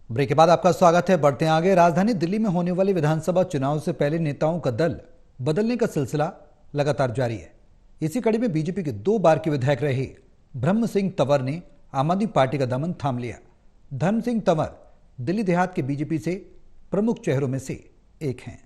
Break के बाद आपका स्वागत है। बढ़ते हैं आगे। राजधानी दिल्ली में होने वाले विधानसभा चुनाव से पहले नेताओं का दल बदलने का सिलसिला लगातार जारी है। इसी कड़ी में बीजेपी के 2 बार के विधायक रहे ब्रह्म सिंह तंवर ने आम आदमी पार्टी का दामन थाम लिया। धर्म सिंह तंवर दिल्ली देहात के बीजेपी से प्रमुख चेहरों में से एक हैं।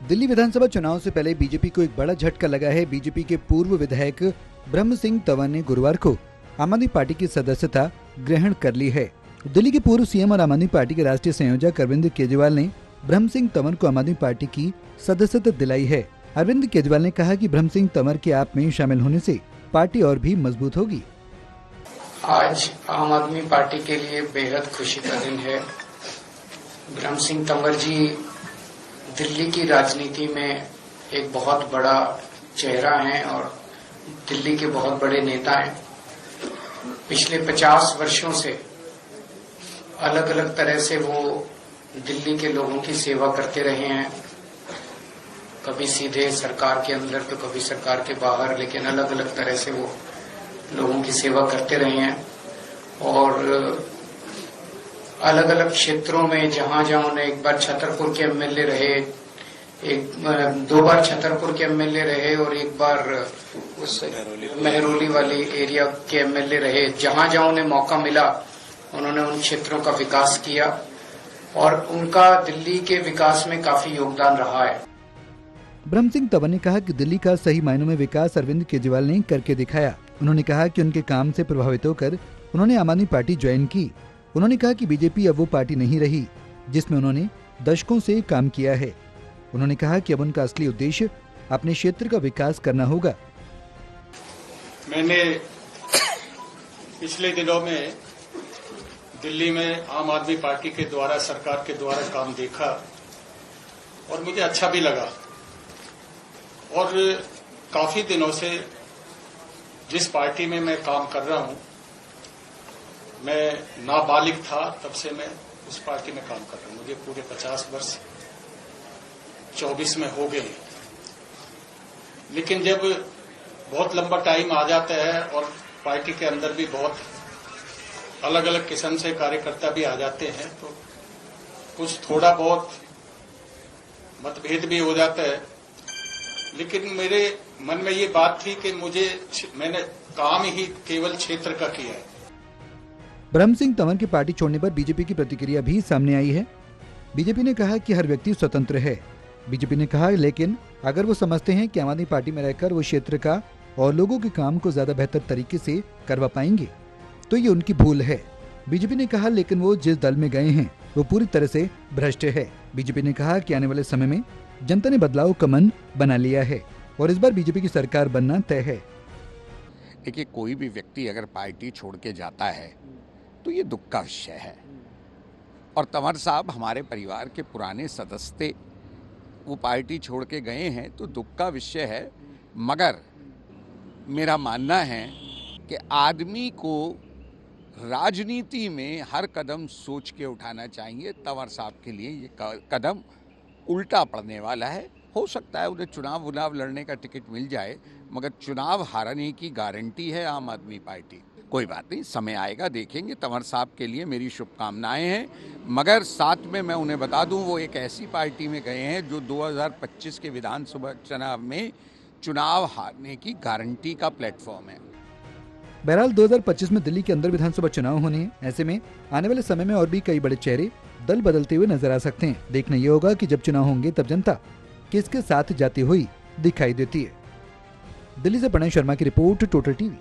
दिल्ली विधानसभा चुनाव से पहले बीजेपी को एक बड़ा झटका लगा है। बीजेपी के पूर्व विधायक ब्रह्म सिंह तंवर ने गुरुवार को आम आदमी पार्टी की सदस्यता ग्रहण कर ली है। दिल्ली के पूर्व सीएम और आम आदमी पार्टी के राष्ट्रीय संयोजक अरविंद केजरीवाल ने ब्रह्म सिंह तंवर को आम आदमी पार्टी की सदस्यता दिलाई है। अरविंद केजरीवाल ने कहा कि ब्रह्म सिंह तंवर के आप में शामिल होने से पार्टी और भी मजबूत होगी। आज आम आदमी पार्टी के लिए बेहद खुशी का दिन है। ब्रह्म सिंह तंवर जी दिल्ली की राजनीति में एक बहुत बड़ा चेहरा हैं और दिल्ली के बहुत बड़े नेता हैं। पिछले 50 वर्षों से अलग अलग तरह से वो दिल्ली के लोगों की सेवा करते रहे हैं, कभी सीधे सरकार के अंदर तो कभी सरकार के बाहर, लेकिन अलग अलग तरह से वो लोगों की सेवा करते रहे हैं। और अलग अलग क्षेत्रों में जहां उन्हें एक बार छतरपुर के एमएलए रहे, 2 बार छतरपुर के एमएलए रहे और एक बार उस मेहरौली वाली एरिया के एमएलए रहे। जहां उन्हें मौका मिला उन्होंने उन क्षेत्रों का विकास किया और उनका दिल्ली के विकास में काफी योगदान रहा है। ब्रह्म सिंह तंवर ने कहा कि दिल्ली का सही मायनों में विकास अरविंद केजरीवाल ने करके दिखाया। उन्होंने कहा कि उनके काम से प्रभावित होकर उन्होंने आम आदमी पार्टी ज्वाइन की। उन्होंने कहा कि बीजेपी अब वो पार्टी नहीं रही जिसमें उन्होंने दशकों से काम किया है। उन्होंने कहा कि अब उनका असली उद्देश्य अपने क्षेत्र का विकास करना होगा। मैंने पिछले दिनों में दिल्ली में आम आदमी पार्टी के द्वारा, सरकार के द्वारा काम देखा और मुझे अच्छा भी लगा। और काफी दिनों से जिस पार्टी में मैं काम कर रहा हूं, मैं नाबालिग था तब से मैं उस पार्टी में काम कर रहा हूं। मुझे पूरे 50 वर्ष 24 में हो गए। लेकिन जब बहुत लंबा टाइम आ जाता है और पार्टी के अंदर भी बहुत अलग अलग किस्म से कार्यकर्ता भी आ जाते हैं, तो कुछ थोड़ा बहुत मतभेद भी हो जाता है। लेकिन मेरे मन में ये बात थी कि मैंने काम ही केवल क्षेत्र का किया है। ब्रह्म सिंह तंवर की पार्टी छोड़ने पर बीजेपी की प्रतिक्रिया भी सामने आई है। बीजेपी ने कहा कि हर व्यक्ति स्वतंत्र है। बीजेपी ने कहा लेकिन अगर वो समझते हैं कि आम आदमी पार्टी में रहकर वो क्षेत्र का और लोगों के काम को ज्यादा बेहतर तरीके से करवा पाएंगे तो ये उनकी भूल है। बीजेपी ने कहा लेकिन वो जिस दल में गए हैं वो पूरी तरह से भ्रष्ट है। बीजेपी ने कहा कि आने वाले समय में जनता ने बदलाव का मन बना लिया है और इस बार बीजेपी की सरकार बनना तय है। देखिए, कोई भी व्यक्ति अगर पार्टी छोड़ के जाता है तो ये दुख का विषय है। और तंवर साहब हमारे परिवार के पुराने सदस्य थे, वो पार्टी छोड़ के गए हैं तो दुख का विषय है। मगर मेरा मानना है कि आदमी को राजनीति में हर कदम सोच के उठाना चाहिए। तंवर साहब के लिए ये कदम उल्टा पड़ने वाला है। हो सकता है उन्हें चुनाव लड़ने का टिकट मिल जाए, मगर चुनाव हारने की गारंटी है आम आदमी पार्टी। कोई बात नहीं, समय आएगा, देखेंगे। तंवर साहब के लिए मेरी शुभकामनाएं हैं। मगर साथ में मैं उन्हें बता दूं, वो एक ऐसी पार्टी में गए हैं जो 2025 के विधानसभा चुनाव में चुनाव हारने की गारंटी का प्लेटफॉर्म है। बहरहाल 2025 में दिल्ली के अंदर विधानसभा चुनाव होने हैं। ऐसे में आने वाले समय में और भी कई बड़े चेहरे दल बदलते हुए नजर आ सकते हैं। देखना यह होगा कि जब चुनाव होंगे तब जनता किसके साथ जाती हुई दिखाई देती है। दिल्ली से प्रणय शर्मा की रिपोर्ट, टोटल टीवी।